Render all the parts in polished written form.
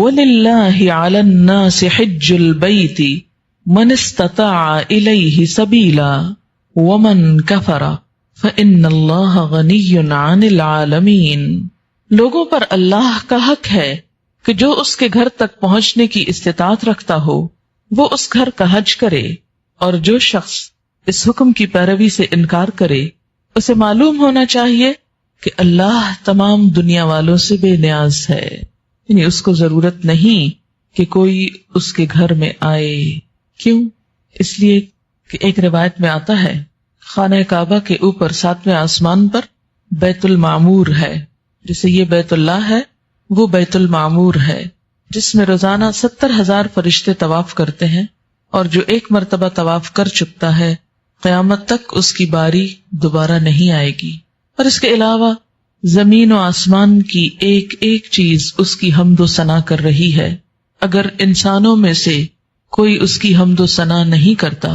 وَلِلَّهِ عَلَى النَّاسِ حِجُّ الْبَيْتِ مَنِ اسْتَطَاعَ إِلَيْهِ سَبِيلًا وَمَنْ كَفَرَ فَإِنَّ اللَّهَ غَنِيٌّ عَنِ الْعَالَمِينَ۔ لوگوں پر اللہ کا حق ہے کہ جو اس کے گھر تک پہنچنے کی استطاعت رکھتا ہو وہ اس گھر کا حج کرے، اور جو شخص اس حکم کی پیروی سے انکار کرے اسے معلوم ہونا چاہیے کہ اللہ تمام دنیا والوں سے بے نیاز ہے، یعنی اس کو ضرورت نہیں کہ کوئی اس کے گھر میں آئے۔ کیوں؟ اس لیے کہ ایک روایت میں آتا ہے خانہ کعبہ کے اوپر 7ویں آسمان پر بیت المعمور ہے، جسے یہ بیت اللہ ہے وہ بیت المعمور ہے، جس میں روزانہ 70,000 فرشتے طواف کرتے ہیں، اور جو ایک مرتبہ طواف کر چکتا ہے قیامت تک اس کی باری دوبارہ نہیں آئے گی۔ اور اس کے علاوہ زمین و آسمان کی ایک ایک چیز اس کی حمد و ثنا کر رہی ہے۔ اگر انسانوں میں سے کوئی اس کی حمد و ثنا نہیں کرتا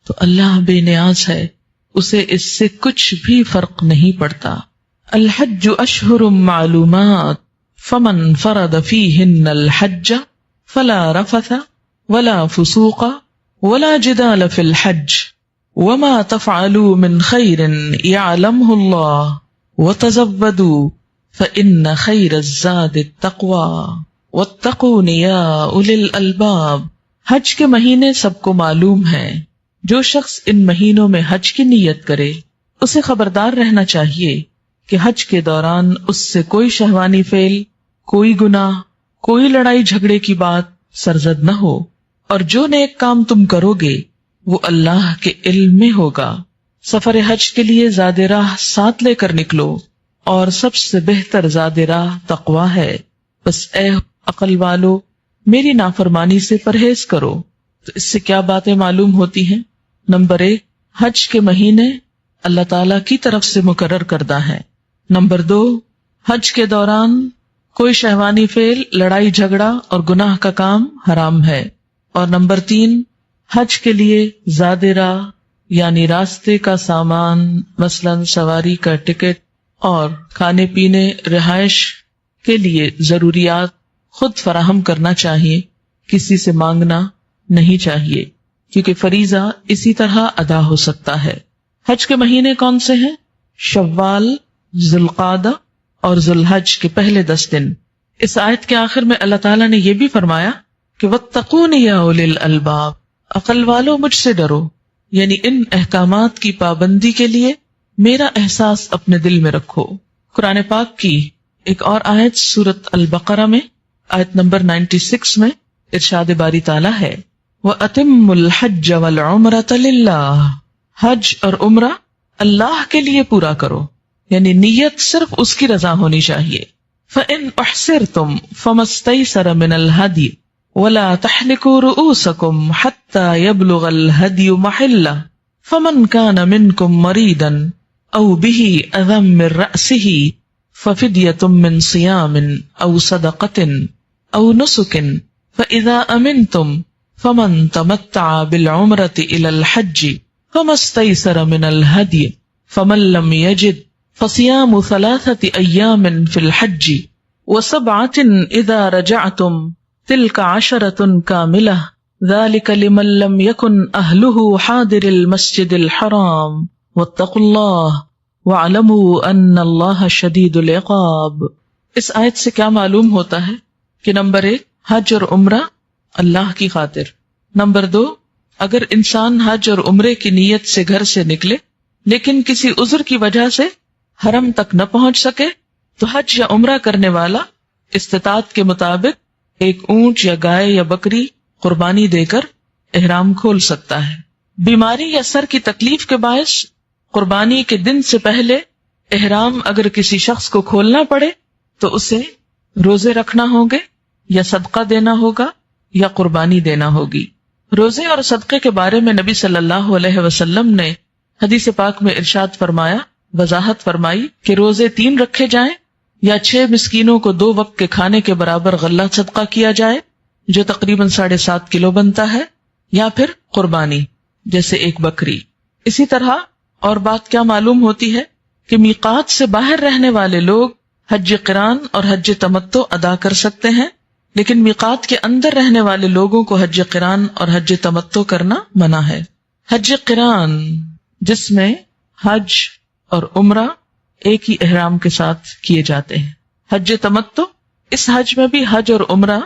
تو اللہ بے نیاز ہے، اسے اس سے کچھ بھی فرق نہیں پڑتا۔ الحج اشہر معلومات فمن فرد فیہن الحج فلا رفث ولا فسوق ولا جدال فی الحج وما تفعلوا من خیر یعلمہ اللہ وتزودوا فإن خیر الزاد التقوی واتقون یا اولی الالباب۔ حج کے مہینے سب کو معلوم ہیں، جو شخص ان مہینوں میں حج کی نیت کرے اسے خبردار رہنا چاہیے کہ حج کے دوران اس سے کوئی شہوانی فعل، کوئی گناہ، کوئی لڑائی جھگڑے کی بات سرزد نہ ہو، اور جو نیک کام تم کرو گے وہ اللہ کے علم میں ہوگا۔ سفر حج کے لیے زاد راہ ساتھ لے کر نکلو، اور سب سے بہتر زاد راہ تقوی ہے، بس اے عقل والو میری نافرمانی سے پرہیز کرو۔ تو اس سے کیا باتیں معلوم ہوتی ہیں؟ نمبر 1، حج کے مہینے اللہ تعالی کی طرف سے مقرر کردہ ہیں۔ نمبر 2، حج کے دوران کوئی شہوانی فعل، لڑائی جھگڑا اور گناہ کا کام حرام ہے۔ اور نمبر 3، حج کے لیے زاد راہ یعنی راستے کا سامان، مثلاً سواری کا ٹکٹ اور کھانے پینے، رہائش کے لیے ضروریات خود فراہم کرنا چاہیے، کسی سے مانگنا نہیں چاہیے، کیونکہ فریضہ اسی طرح ادا ہو سکتا ہے۔ حج کے مہینے کون سے ہیں؟ شوال، ذوالقعدہ اور ذوالحج کے پہلے 10 دن۔ اس آیت کے آخر میں اللہ تعالیٰ نے یہ بھی فرمایا کہ وَاتَّقُونِ يَا أُولِي الْأَلْبَابِ، عقل والو مجھ سے ڈرو، یعنی ان احکامات کی پابندی کے لیے میرا احساس اپنے دل میں رکھو۔ قرآن پاک کی ایک اور آیت سورۃ البقرہ میں آیت نمبر 96 میں ارشاد باری تعالیٰ ہے وَأَتِمُّ الْحَجَّ وَالْعُمْرَةَ لِلَّهِ، حج اور عمرہ اللہ کے لیے پورا کرو، یعنی نیت صرف اس کی رضا ہونی چاہیے۔ فَإِنْ أُحْصِرْتُمْ فَمَا اسْتَيْسَرَ مِنَ الْهَدْيِ وَلَا تَحْلِقُوا رُؤُوسَكُمْ حَتَّى يَبْلُغَ الْهَدْيُ مَحِلَّهُ فَمَنْ كَانَ مِنْكُمْ مَرِيضًا أَوْ بِهِ أَذًى مِّن رَّأْسِهِ فَفِدْيَةٌ مِّن صِيَامٍ أَوْ صَدَقَةٍ أَوْ نُسُكٍ فَإِذَا أَمِنْتُمْ فَمَنْ تَمَتَّعَ بِالْعُمْرَةِ إِلَى الْحَجِّ فَمَا اسْتَيْسَرَ مِنَ الْهَدْيِ فَمَن لَّمْ يَجِدْ فَصِيَامُ 3 أَيَّامٍ فِي الْحَجِّ و7 إِذَا رَجَعْتُمْ تِلْكَ 10 كَامِلَةٌ ذَلِكَ لِمَن لَّمْ يَكُنْ أَهْلُهُ حَاضِرِ الْمَسْجِدِ الْحَرَامِ وَاتَّقُوا اللَّهَ وَاعْلَمُوا أَنَّ اللَّهَ شَدِيدُ الْعِقَابِ۔ اس آیت سے کیا معلوم ہوتا ہے کہ نمبر 1، حج اور عمرہ اللہ کی خاطر۔ نمبر 2، اگر انسان حج اور عمرے کی نیت سے گھر سے نکلے لیکن کسی عذر کی وجہ سے حرم تک نہ پہنچ سکے تو حج یا عمرہ کرنے والا استطاعت کے مطابق ایک اونٹ یا گائے یا بکری قربانی دے کر احرام کھول سکتا ہے۔ بیماری یا سر کی تکلیف کے باعث قربانی کے دن سے پہلے احرام اگر کسی شخص کو کھولنا پڑے تو اسے روزے رکھنا ہوں گے یا صدقہ دینا ہوگا یا قربانی دینا ہوگی۔ روزے اور صدقے کے بارے میں نبی صلی اللہ علیہ وسلم نے حدیث پاک میں ارشاد فرمایا، وضاحت فرمائی کہ روزے 3 رکھے جائیں یا 6 مسکینوں کو 2 وقت کے کھانے کے برابر غلہ صدقہ کیا جائے جو تقریباً 7.5 کلو بنتا ہے، یا پھر قربانی جیسے ایک بکری۔ اسی طرح اور بات کیا معلوم ہوتی ہے کہ میقات سے باہر رہنے والے لوگ حج قران اور حج تمتع ادا کر سکتے ہیں، لیکن میقات کے اندر رہنے والے لوگوں کو حج قران اور حج تمتع کرنا منع ہے۔ حج قران جس میں حج اور عمرہ ایک ہی احرام کے ساتھ کیے جاتے ہیں، حج تمتع اس حج میں بھی حج اور عمرہ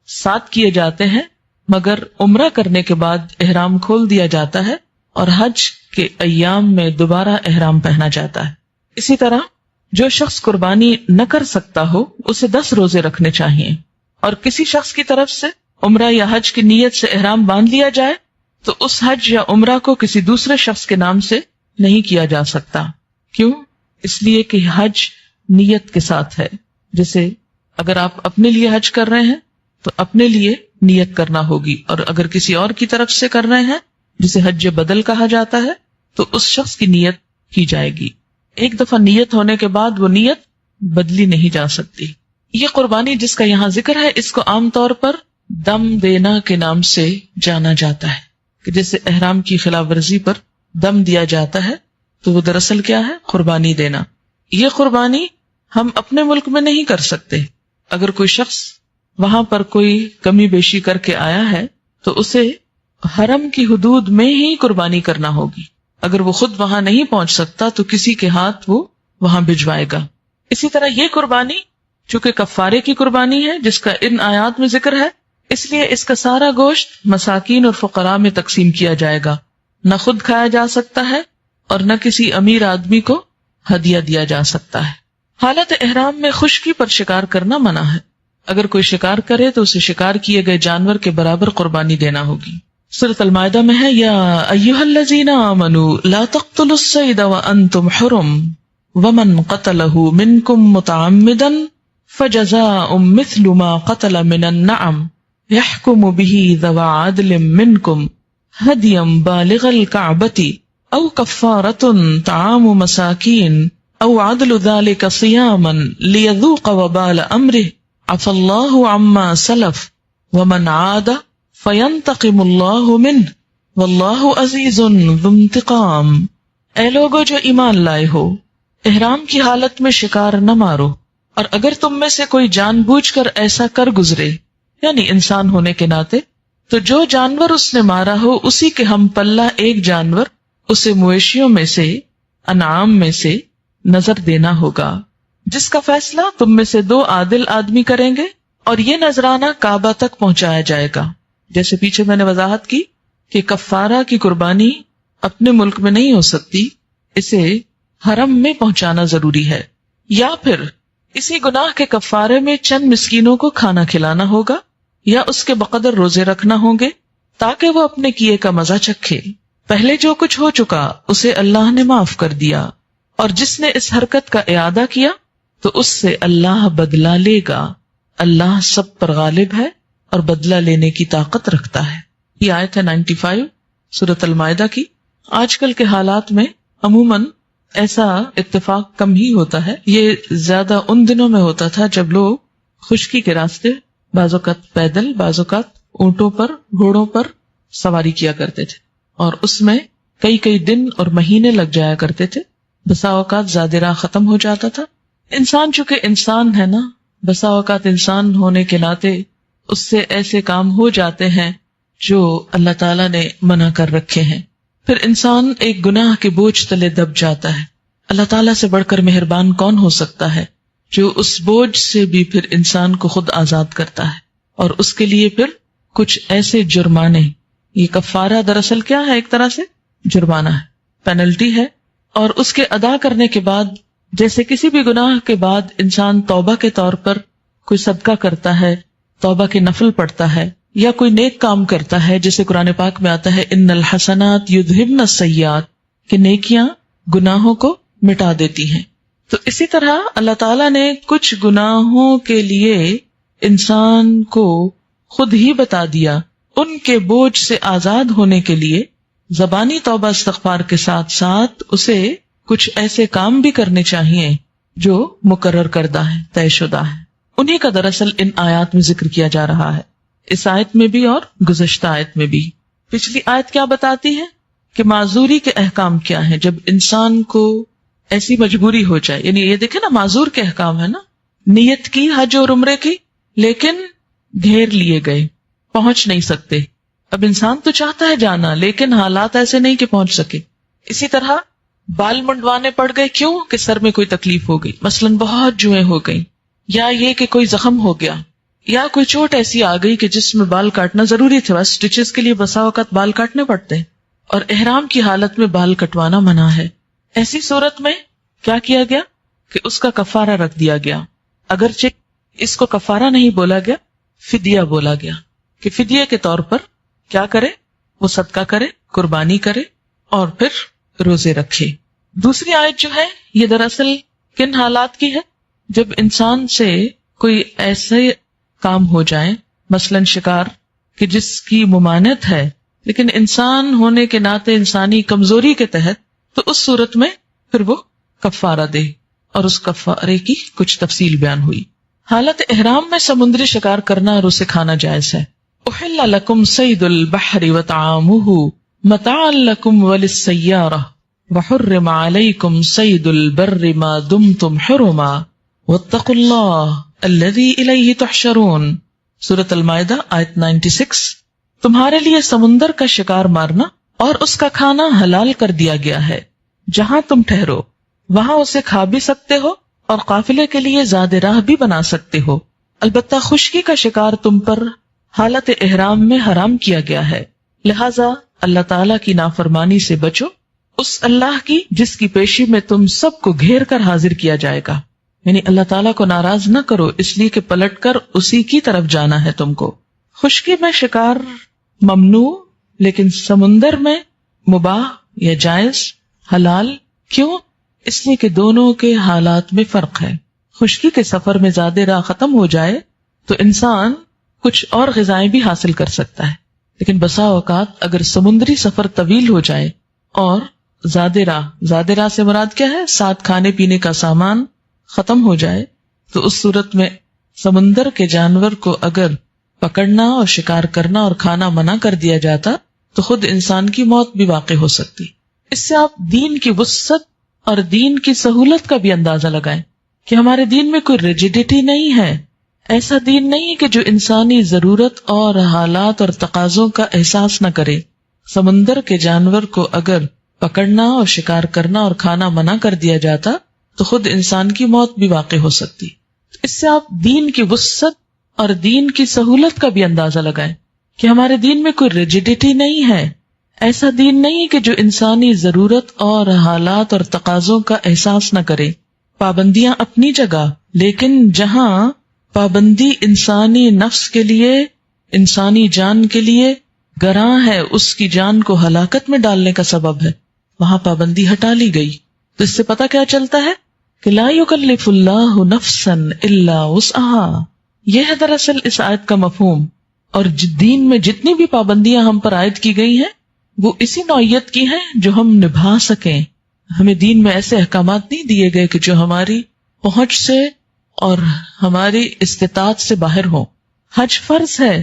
ساتھ کیے جاتے ہیں، مگر عمرہ کرنے کے بعد احرام کھول دیا جاتا ہے اور حج کے ایام میں دوبارہ احرام پہنا جاتا ہے۔ اسی طرح جو شخص قربانی نہ کر سکتا ہو اسے 10 روزے رکھنے چاہیے، اور کسی شخص کی طرف سے عمرہ یا حج کی نیت سے احرام باندھ لیا جائے تو اس حج یا عمرہ کو کسی دوسرے شخص کے نام سے نہیں کیا جا سکتا۔ کیوں؟ اس لیے کہ حج نیت کے ساتھ ہے۔ جیسے اگر آپ اپنے لیے حج کر رہے ہیں تو اپنے لیے نیت کرنا ہوگی، اور اگر کسی اور کی طرف سے کر رہے ہیں جسے حج بدل کہا جاتا ہے تو اس شخص کی نیت کی جائے گی۔ ایک دفعہ نیت ہونے کے بعد وہ نیت بدلی نہیں جا سکتی۔ یہ قربانی جس کا یہاں ذکر ہے اس کو عام طور پر دم دینا کے نام سے جانا جاتا ہے، کہ جیسے احرام کی خلاف ورزی پر دم دیا جاتا ہے تو وہ دراصل کیا ہے؟ قربانی دینا۔ یہ قربانی ہم اپنے ملک میں نہیں کر سکتے۔ اگر کوئی شخص وہاں پر کوئی کمی بیشی کر کے آیا ہے تو اسے حرم کی حدود میں ہی قربانی کرنا ہوگی۔ اگر وہ خود وہاں نہیں پہنچ سکتا تو کسی کے ہاتھ وہ وہاں بھجوائے گا۔ اسی طرح یہ قربانی چونکہ کفارے کی قربانی ہے جس کا ان آیات میں ذکر ہے، اس لیے اس کا سارا گوشت مساکین اور فقراء میں تقسیم کیا جائے گا، نہ خود کھایا جا سکتا ہے اور نہ کسی امیر آدمی کو ہدیہ دیا جا سکتا ہے۔ حالت احرام میں خشکی پر شکار کرنا منع ہے۔ اگر کوئی شکار کرے تو اسے شکار کیے گئے جانور کے برابر قربانی دینا ہوگی۔ سورۃ المائدہ میں ہے، یا ایھا الذین آمنوا لا تقتلوا الصید وانتم حرم ومن قتلہ منکم متعمدا فجزاء مثل ما قتل من النعم يحكم به ذوى عدل منكم هديا بالغ الكعبة او كفارة طعام مساكين او عدل ذلك صياما ليذوق وبال امره عفى الله عما سلف ومن عاد فينتقم الله منه والله عزيز ذو انتقام۔ اے لوگو جو ایمان لائے ہو، احرام کی حالت میں شکار نہ مارو، اور اگر تم میں سے کوئی جان بوجھ کر ایسا کر گزرے، یعنی انسان ہونے کے ناطے، تو جو جانور اس نے مارا ہو اسی کے ہم پلہ ایک جانور اسے مویشیوں میں سے، انعام میں سے نظر دینا ہوگا، جس کا فیصلہ تم میں سے 2 عادل آدمی کریں گے، اور یہ نذرانہ کعبہ تک پہنچایا جائے گا۔ جیسے پیچھے میں نے وضاحت کی کہ کفارہ کی قربانی اپنے ملک میں نہیں ہو سکتی، اسے حرم میں پہنچانا ضروری ہے، یا پھر اسی گناہ کے کفارے میں چند مسکینوں کو کھانا کھلانا ہوگا، یا اس کے بقدر روزے رکھنا ہوں گے تاکہ وہ اپنے کیے کا مزہ چکھے۔ پہلے جو کچھ ہو چکا اسے اللہ نے معاف کر دیا، اور جس نے اس حرکت کا اعادہ کیا تو اس سے اللہ بدلہ لے گا۔ اللہ سب پر غالب ہے اور بدلہ لینے کی طاقت رکھتا ہے۔ یہ آیت ہے 95 سورۃ المائدہ کی۔ آج کل کے حالات میں عموماً ایسا اتفاق کم ہی ہوتا ہے، یہ زیادہ ان دنوں میں ہوتا تھا جب لوگ خشکی کے راستے بعض اوقات پیدل، بعض اوقات اونٹوں پر، گھوڑوں پر سواری کیا کرتے تھے، اور اس میں کئی دن اور مہینے لگ جایا کرتے تھے، بسا اوقات زیادہ راہ ختم ہو جاتا تھا۔ انسان چونکہ انسان ہے نا، بسا اوقات انسان ہونے کے ناطے اس سے ایسے کام ہو جاتے ہیں جو اللہ تعالیٰ نے منع کر رکھے ہیں، پھر انسان ایک گناہ کے بوجھ تلے دب جاتا ہے۔ اللہ تعالیٰ سے بڑھ کر مہربان کون ہو سکتا ہے جو اس بوجھ سے بھی پھر انسان کو خود آزاد کرتا ہے، اور اس کے لیے پھر کچھ ایسے جرمانے، یہ کفارہ دراصل کیا ہے؟ ایک طرح سے جرمانہ ہے، پینلٹی ہے، اور اس کے ادا کرنے کے بعد جیسے کسی بھی گناہ کے بعد انسان توبہ کے طور پر کوئی صدقہ کرتا ہے، توبہ کے نفل پڑھتا ہے، یا کوئی نیک کام کرتا ہے، جیسے قرآن پاک میں آتا ہے ان الحسنات یذہبن السیئات، کہ نیکیاں گناہوں کو مٹا دیتی ہیں۔ تو اسی طرح اللہ تعالیٰ نے کچھ گناہوں کے لیے انسان کو خود ہی بتا دیا، ان کے بوجھ سے آزاد ہونے کے لیے زبانی توبہ استغفار کے ساتھ ساتھ اسے کچھ ایسے کام بھی کرنے چاہیے جو مقرر کردہ ہیں، طے شدہ ہیں۔ انہی کا دراصل ان آیات میں ذکر کیا جا رہا ہے، اس آیت میں بھی اور گزشتہ آیت میں بھی۔ پچھلی آیت کیا بتاتی ہے کہ معذوری کے احکام کیا ہیں جب انسان کو ایسی مجبوری ہو جائے، یعنی یہ دیکھیں نا، معذور کے احکام ہے نا، نیت کی حج اور عمرے کی، لیکن گھیر لیے گئے، پہنچ نہیں سکتے. اب انسان تو چاہتا ہے جانا لیکن حالات ایسے نہیں کہ پہنچ سکے. اسی طرح بال منڈوانے پڑ گئے، کیوں کہ سر میں کوئی تکلیف ہو گئی، مثلاً بہت جوئیں ہو گئی، یا یہ کہ کوئی زخم ہو گیا، یا کوئی چوٹ ایسی آ گئی کہ جس میں بال کاٹنا ضروری تھا. بس سٹیچز کے لیے بسا اوقات بال کاٹنے پڑتے ہیں، اور احرام کی حالت میں بال کٹوانا منع ہے. ایسی صورت میں کیا کیا گیا کہ اس کا کفارہ رکھ دیا گیا. اگرچہ اس کو کفارہ نہیں بولا گیا، فدیہ بولا گیا کہ فدیے کے طور پر کیا کرے، وہ صدقہ کرے، قربانی کرے اور پھر روزے رکھے. دوسری آیت جو ہے یہ دراصل کن حالات کی ہے؟ جب انسان سے کوئی ایسے کام ہو جائے، مثلاً شکار، کہ جس کی ممانعت ہے لیکن انسان ہونے کے ناطے انسانی کمزوری کے تحت، تو اس صورت میں پھر وہ کفارہ دے، اور اس کفارے کی کچھ تفصیل بیان ہوئی. حالت احرام میں سمندری شکار کرنا اور اسے کھانا جائز ہے. احل لکم صید البحر وطعامہ متاعا لکم وللسیارہ وحرم علیکم صید البر ما دمتم حرما واتقوا اللہ الذی الیہ تحشرون. سورۃ المائدہ آیت 96. تمہارے لیے سمندر کا شکار مارنا اور اس کا کھانا حلال کر دیا گیا ہے، جہاں تم ٹھہرو وہاں اسے کھا بھی سکتے ہو اور قافلے کے لیے زاد راہ بھی بنا سکتے ہو. البتہ خشکی کا شکار تم پر حالت احرام میں حرام کیا گیا ہے، لہذا اللہ تعالیٰ کی نافرمانی سے بچو، اس اللہ کی جس کی پیشی میں تم سب کو گھیر کر حاضر کیا جائے گا. یعنی اللہ تعالیٰ کو ناراض نہ کرو اس لیے کہ پلٹ کر اسی کی طرف جانا ہے تم کو. خشکی میں شکار ممنوع لیکن سمندر میں مباح یا جائز، حلال. کیوں؟ اس لیے کہ دونوں کے حالات میں فرق ہے. خشکی کے سفر میں زیادہ راہ ختم ہو جائے تو انسان کچھ اور غذائیں بھی حاصل کر سکتا ہے، لیکن بسا اوقات اگر سمندری سفر طویل ہو جائے اور زیادہ راہ سے مراد کیا ہے؟ ساتھ کھانے پینے کا سامان ختم ہو جائے، تو اس صورت میں سمندر کے جانور کو اگر پکڑنا اور شکار کرنا اور کھانا منع کر دیا جاتا تو خود انسان کی موت بھی واقع ہو سکتی. اس سے آپ دین کی وسعت اور دین کی سہولت کا بھی اندازہ لگائیں کہ ہمارے دین میں کوئی ریجیڈیٹی نہیں ہے. ایسا دین نہیں ہے کہ جو انسانی ضرورت اور حالات اور تقاضوں کا احساس نہ کرے. سمندر کے جانور کو اگر پکڑنا اور شکار کرنا اور کھانا منع کر دیا جاتا تو خود انسان کی موت بھی واقع ہو سکتی. اس سے آپ دین کی وسعت اور دین کی سہولت کا بھی اندازہ لگائیں کہ ہمارے دین میں کوئی ریجیڈیٹی نہیں ہے. ایسا دین نہیں ہے کہ جو انسانی ضرورت اور حالات اور تقاضوں کا احساس نہ کرے. پابندیاں اپنی جگہ، لیکن جہاں پابندی انسانی نفس کے لیے، انسانی جان کے لیے گراں ہے، اس کی جان کو ہلاکت میں ڈالنے کا سبب ہے، وہاں پابندی ہٹا لی گئی. تو اس سے پتہ کیا چلتا ہے کہ لا یکلف اللہ نفسا الا وسعہا. یہ ہے دراصل اس آیت کا مفہوم. اور دین میں جتنی بھی پابندیاں ہم پر عائد کی گئی ہیں وہ اسی نوعیت کی ہیں جو ہم نبھا سکیں. ہمیں دین میں ایسے احکامات نہیں دیے گئے کہ جو ہماری پہنچ سے اور ہماری استطاعت سے باہر ہوں. حج فرض ہے،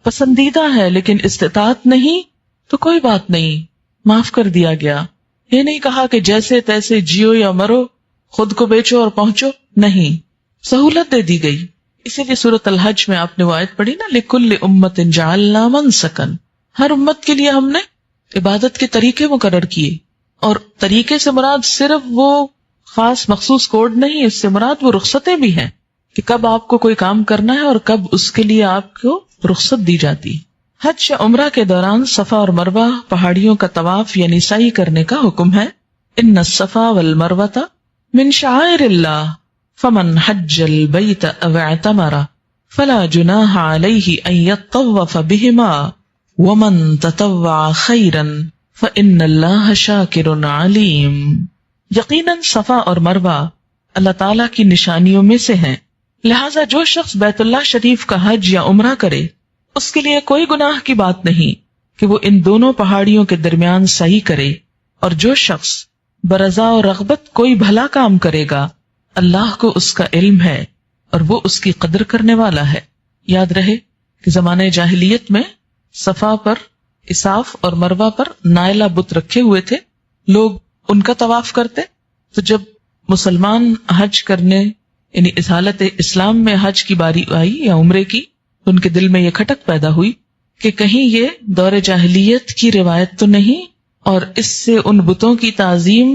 پسندیدہ ہے، لیکن استطاعت نہیں تو کوئی بات نہیں، معاف کر دیا گیا. یہ نہیں کہا کہ جیسے تیسے جیو یا مرو، خود کو بیچو اور پہنچو، نہیں، سہولت دے دی گئی. اسی لیے سورۃ الحج میں آپ نے وہ آیت پڑھی نا، لِكُلِّ أُمَّةٍ جَعَلْنَا مَنْسَكًا. ہر امت کے لیے ہم نے عبادت کے طریقے مقرر کیے، اور طریقے سے مراد صرف وہ خاص مخصوص کوڈ نہیں، اس سے مراد وہ رخصتیں بھی ہیں کہ کب آپ کو کوئی کام کرنا ہے اور کب اس کے لیے آپ کو رخصت دی جاتی. حج یا عمرہ کے دوران صفا اور مروہ پہاڑیوں کا طواف یعنی سعی کرنے کا حکم ہے. ان الصفا والمروۃ من شعائر اللہ فمن حج البیت او اعتمر فلا جناح علیہ ان یطوف بہما ومن تطوع خیرا فإن اللہ شاکر علیم. یقیناً صفا اور مروہ اللہ تعالیٰ کی نشانیوں میں سے ہیں، لہذا جو شخص بیت اللہ شریف کا حج یا عمرہ کرے اس کے لیے کوئی گناہ کی بات نہیں کہ وہ ان دونوں پہاڑیوں کے درمیان سعی کرے. اور جو شخص برضا و رغبت کوئی بھلا کام کرے گا اللہ کو اس کا علم ہے اور وہ اس کی قدر کرنے والا ہے. یاد رہے کہ زمانے جاہلیت میں صفا پر اساف اور مروہ پر نائلہ بت رکھے ہوئے تھے، لوگ ان کا طواف کرتے. تو جب مسلمان حج کرنے یعنی اس حالت اسلام میں حج کی باری آئی یا عمرے کی، تو ان کے دل میں یہ کھٹک پیدا ہوئی کہ کہیں یہ دور جاہلیت کی روایت تو نہیں اور اس سے ان بتوں کی تعظیم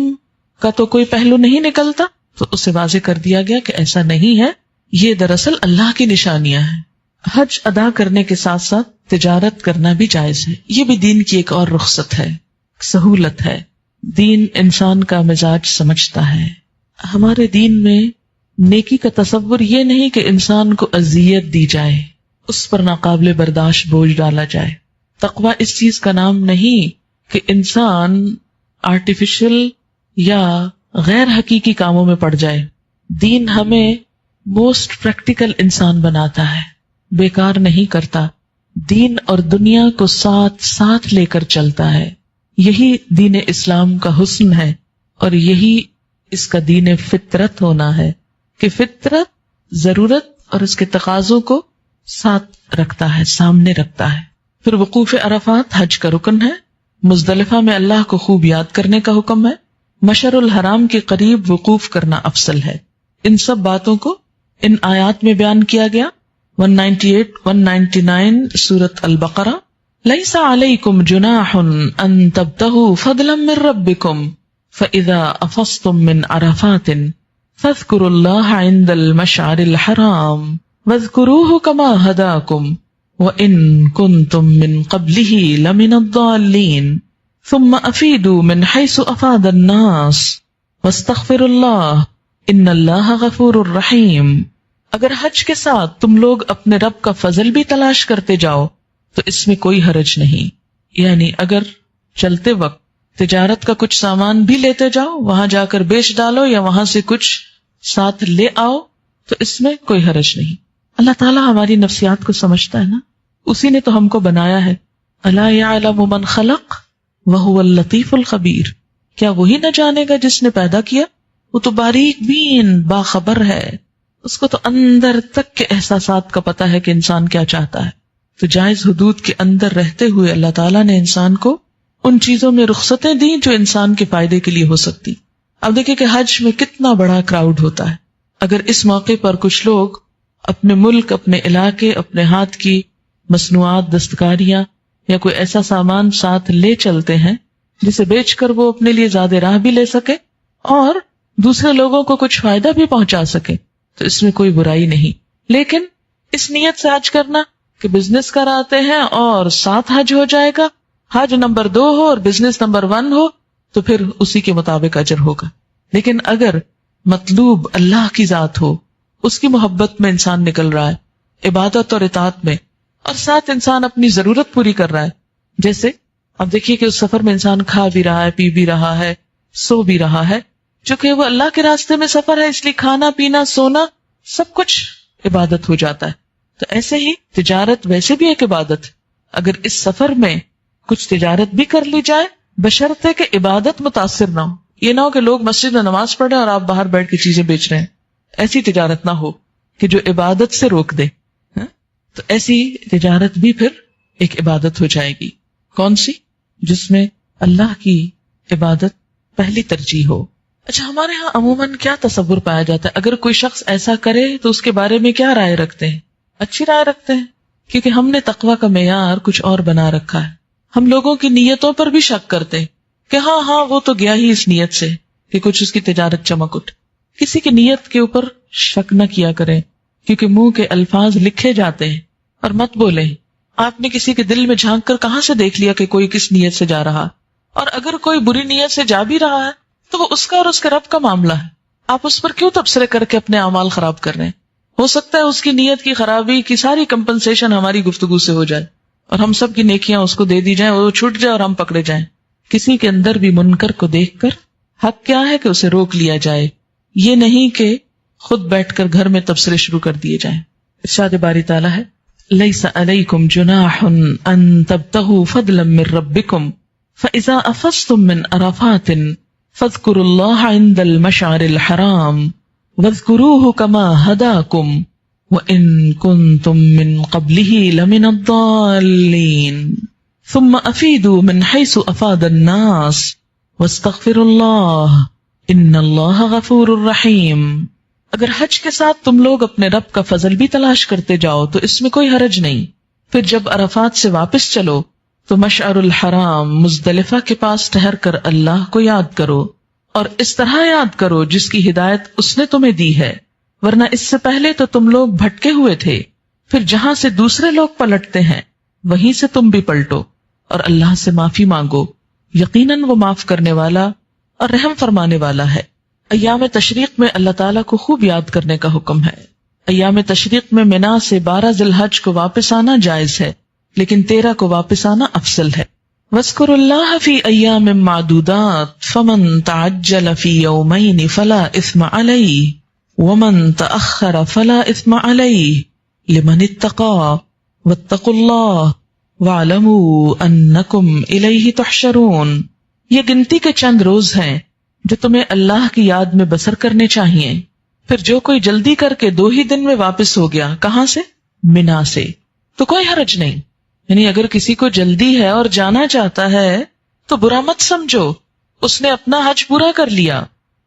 کا تو کوئی پہلو نہیں نکلتا. تو اسے واضح کر دیا گیا کہ ایسا نہیں ہے، یہ دراصل اللہ کی نشانیاں ہیں. حج ادا کرنے کے ساتھ ساتھ تجارت کرنا بھی جائز ہے. یہ بھی دین کی ایک اور رخصت ہے، سہولت ہے. دین انسان کا مزاج سمجھتا ہے. ہمارے دین میں نیکی کا تصور یہ نہیں کہ انسان کو اذیت دی جائے، اس پر ناقابل برداشت بوجھ ڈالا جائے. تقویٰ اس چیز کا نام نہیں کہ انسان آرٹیفیشل یا غیر حقیقی کاموں میں پڑ جائے. دین ہمیں موسٹ پریکٹیکل انسان بناتا ہے، بیکار نہیں کرتا. دین اور دنیا کو ساتھ ساتھ لے کر چلتا ہے. یہی دین اسلام کا حسن ہے اور یہی اس کا دین فطرت ہونا ہے کہ فطرت ضرورت اور اس کے تقاضوں کو ساتھ رکھتا ہے، سامنے رکھتا ہے. پھر وقوف عرفات حج کا رکن ہے. مزدلفہ میں اللہ کو خوب یاد کرنے کا حکم ہے. مشعر الحرام کے قریب وقوف کرنا افضل ہے. ان سب باتوں کو ان آیات میں بیان کیا گیا. 198 199 سورۃ البقرہ. لیس علیکم جناح ان تبتغوا فضلا من ربکم فاذا افضتم من عرفات فاذکروا اللہ عند المشعر الحرام واذکروہ کما ہداکم وان کنتم من قبلہ لمن الضالین ثم افیدوا من حیث افاد الناس واستغفروا اللہ ان اللہ غفور الرحیم. اگر حج کے ساتھ تم لوگ اپنے رب کا فضل بھی تلاش کرتے جاؤ تو اس میں کوئی حرج نہیں. یعنی اگر چلتے وقت تجارت کا کچھ سامان بھی لیتے جاؤ، وہاں جا کر بیچ ڈالو یا وہاں سے کچھ ساتھ لے آؤ تو اس میں کوئی حرج نہیں. اللہ تعالیٰ ہماری نفسیات کو سمجھتا ہے نا، اسی نے تو ہم کو بنایا ہے. الا یعلم من خلق وہو اللطیف الخبیر. کیا وہی نہ جانے گا جس نے پیدا کیا؟ وہ تو باریک بین باخبر ہے، اس کو تو اندر تک کے احساسات کا پتہ ہے کہ انسان کیا چاہتا ہے. تو جائز حدود کے اندر رہتے ہوئے اللہ تعالیٰ نے انسان کو ان چیزوں میں رخصتیں دیں جو انسان کے فائدے کے لیے ہو سکتی. اب دیکھیں کہ حج میں کتنا بڑا کراؤڈ ہوتا ہے. اگر اس موقع پر کچھ لوگ اپنے ملک، اپنے علاقے، اپنے ہاتھ کی مصنوعات، دستکاریاں یا کوئی ایسا سامان ساتھ لے چلتے ہیں جسے بیچ کر وہ اپنے لیے زیادہ راہ بھی لے سکے اور دوسرے لوگوں کو کچھ فائدہ بھی پہنچا سکے تو اس میں کوئی برائی نہیں. لیکن اس نیت سے حج کرنا کہ بزنس کراتے ہیں اور ساتھ حج ہو جائے گا، حج نمبر 2 ہو اور بزنس نمبر 1 ہو تو پھر اسی کے مطابق اجر ہوگا. لیکن اگر مطلوب اللہ کی ذات ہو، اس کی محبت میں انسان نکل رہا ہے، عبادت اور اطاعت میں، اور ساتھ انسان اپنی ضرورت پوری کر رہا ہے. جیسے اب دیکھیے کہ اس سفر میں انسان کھا بھی رہا ہے، پی بھی رہا ہے، سو بھی رہا ہے. چونکہ وہ اللہ کے راستے میں سفر ہے اس لیے کھانا پینا سونا سب کچھ عبادت ہو جاتا ہے. تو ایسے ہی تجارت ویسے بھی ایک عبادت ہے. اگر اس سفر میں کچھ تجارت بھی کر لی جائے بشرطے کہ عبادت متاثر نہ ہو. یہ نہ ہو کہ لوگ مسجد میں نماز پڑھیں اور آپ باہر بیٹھ کے چیزیں بیچ رہے ہیں. ایسی تجارت نہ ہو کہ جو عبادت سے روک دے. تو ایسی تجارت بھی پھر ایک عبادت ہو جائے گی. کون سی؟ جس میں اللہ کی عبادت پہلی ترجیح ہو. اچھا، ہمارے ہاں عموماً کیا تصور پایا جاتا ہے؟ اگر کوئی شخص ایسا کرے تو اس کے بارے میں کیا رائے رکھتے ہیں؟ اچھی رائے رکھتے ہیں، کیونکہ ہم نے تقویٰ کا معیار کچھ اور بنا رکھا ہے. ہم لوگوں کی نیتوں پر بھی شک کرتے ہیں کہ ہاں وہ تو گیا ہی اس نیت سے کہ کچھ اس کی تجارت چمک اٹھ. کسی کی نیت کے اوپر شک نہ کیا کریں، کیونکہ منہ کے الفاظ لکھے جاتے ہیں. اور مت بولیں آپ نے کسی کے دل میں جھانک کر کہاں سے دیکھ لیا کہ کوئی کس نیت سے جا رہا. اور اگر کوئی بری نیت سے جا بھی رہا ہے تو وہ اس کا اور اس کے رب کا معاملہ ہے. آپ اس پر کیوں تبصرے کر کے اپنے اعمال خراب کر رہے ہیں؟ ہو سکتا ہے اس کی نیت کی خرابی کی ساری کمپنسیشن ہماری گفتگو سے ہو جائے اور ہم سب کی نیکیاں اس کو دے دی جائیں، وہ چھوٹ جائے اور ہم پکڑے جائیں. کسی کے اندر بھی منکر کو دیکھ کر حق کیا ہے کہ اسے روک لیا جائے، یہ نہیں کہ خود بیٹھ کر گھر میں تبصرے شروع کر دیے جائیں. ارشاد باری تعالیٰ ہے لیس علیکم جناح ان تبتغوا فضلا من ربکم فاذا افضتم من عرفات فاذکروا اللہ عند المشعر الحرام واذکروہ کما ہداکم وان کنتم من قبلہ لمن الضالین ثم افیدوا من حیث افاد الناس واستغفروا اللہ ان اللہ غفور الرحیم. اگر حج کے ساتھ تم لوگ اپنے رب کا فضل بھی تلاش کرتے جاؤ تو اس میں کوئی حرج نہیں. پھر جب عرفات سے واپس چلو تو مشعر الحرام مزدلفہ کے پاس ٹھہر کر اللہ کو یاد کرو، اور اس طرح یاد کرو جس کی ہدایت اس نے تمہیں دی ہے، ورنہ اس سے پہلے تو تم لوگ بھٹکے ہوئے تھے. پھر جہاں سے دوسرے لوگ پلٹتے ہیں وہیں سے تم بھی پلٹو، اور اللہ سے معافی مانگو، یقیناً وہ معاف کرنے والا اور رحم فرمانے والا ہے. ایام تشریق میں اللہ تعالیٰ کو خوب یاد کرنے کا حکم ہے. ایام تشریق میں منا سے 12 ذی الحج کو واپس آنا جائز ہے، لیکن 13 کو واپس آنا افضل ہے. وَاذْكُرُوا اللَّهَ فِي أَيَّامٍ مَّعْدُودَاتٍ فَمَن تَعَجَّلَ فِي يَوْمَيْنِ فَلَا إِثْمَ عَلَيْهِ وَمَن تَأَخَّرَ فَلَا إِثْمَ عَلَيْهِ لِمَنِ اتَّقَىٰ وَاتَّقُوا اللَّهَ وَاعْلَمُوا أَنَّكُمْ إِلَيْهِ تُحْشَرُونَ. یہ گنتی کے چند روز ہیں جو تمہیں اللہ کی یاد میں بسر کرنے چاہیے. پھر جو کوئی جلدی کر کے 2 ہی دن میں واپس ہو گیا، کہاں سے؟ منا سے، تو کوئی حرج نہیں. یعنی اگر کسی کو جلدی ہے اور جانا چاہتا ہے تو برا مت سمجھو، اس نے اپنا حج پورا کر لیا.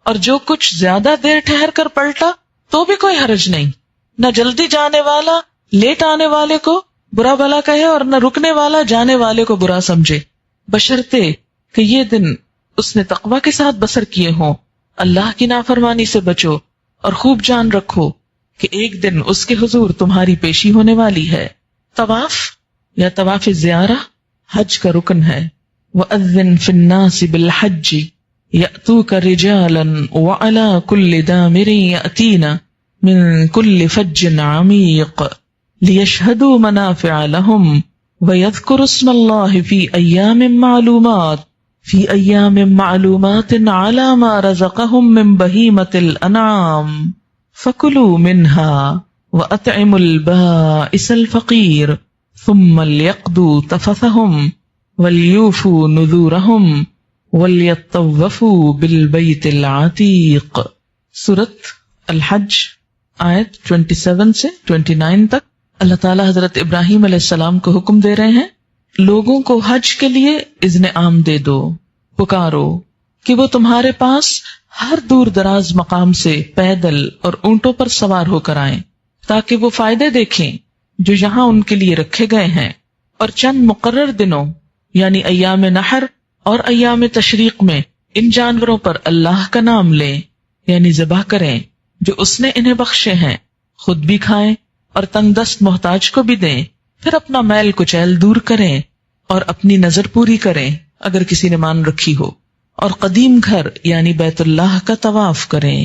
اور جو کچھ زیادہ دیر ٹھہر کر پلٹا تو بھی کوئی حرج نہیں. نہ جلدی جانے والا لیٹ آنے والے کو برا بھلا کہے اور نہ رکنے والا جانے والے کو برا سمجھے، بشرطے کہ یہ دن اس نے تقوی کے ساتھ بسر کیے ہوں. اللہ کی نافرمانی سے بچو اور خوب جان رکھو کہ ایک دن اس کے حضور تمہاری پیشی ہونے والی ہے. طواف یا طواف زیارہ حج کا رکن ہے. وَأَذِّن فِي النَّاسِ بِالْحَجِّ يَأْتُوكَ رِجَالًا وَعَلَى كُلِّ دَامِرٍ يَأْتِينَ مِن كُلِّ فَجٍّ عَمِيقٍ لِيَشْهَدُوا مَنَافِعَ لَهُمْ وَيَذْكُرُوا اسْمَ اللَّهِ فِي أَيَّامٍ مَّعْلُومَاتٍ عَلَى مَا رَزَقَهُم مِّن بَهِيمَةِ الْأَنْعَامِ فَكُلُوا مِنْهَا وَأَطْعِمُوا الْبَائِسَ الْفَقِيرَ ثُمَّ لْيَقْضُوا تَفَثَهُمْ وَلْيُوفُوا نُذُورَهُمْ وَلْيَطَّوَّفُوا بِالْبَيْتِ الْعَتِيقِ. سورۃ الحج آیت 27 سے 29 تک اللہ تعالیٰ حضرت ابراہیم علیہ السلام کو حکم دے رہے ہیں لوگوں کو حج کے لیے اذن عام دے دو، پکارو کہ وہ تمہارے پاس ہر دور دراز مقام سے پیدل اور اونٹوں پر سوار ہو کر آئیں تاکہ وہ فائدے دیکھیں جو یہاں ان کے لیے رکھے گئے ہیں، اور چند مقرر دنوں یعنی ایام نحر اور ایام تشریق میں ان جانوروں پر اللہ کا نام لیں، یعنی ذبح کریں جو اس نے انہیں بخشے ہیں، خود بھی کھائیں اور تنگ دست محتاج کو بھی دیں. پھر اپنا میل کچیل دور کریں اور اپنی نظر پوری کریں اگر کسی نے مان رکھی ہو، اور قدیم گھر یعنی بیت اللہ کا طواف کریں.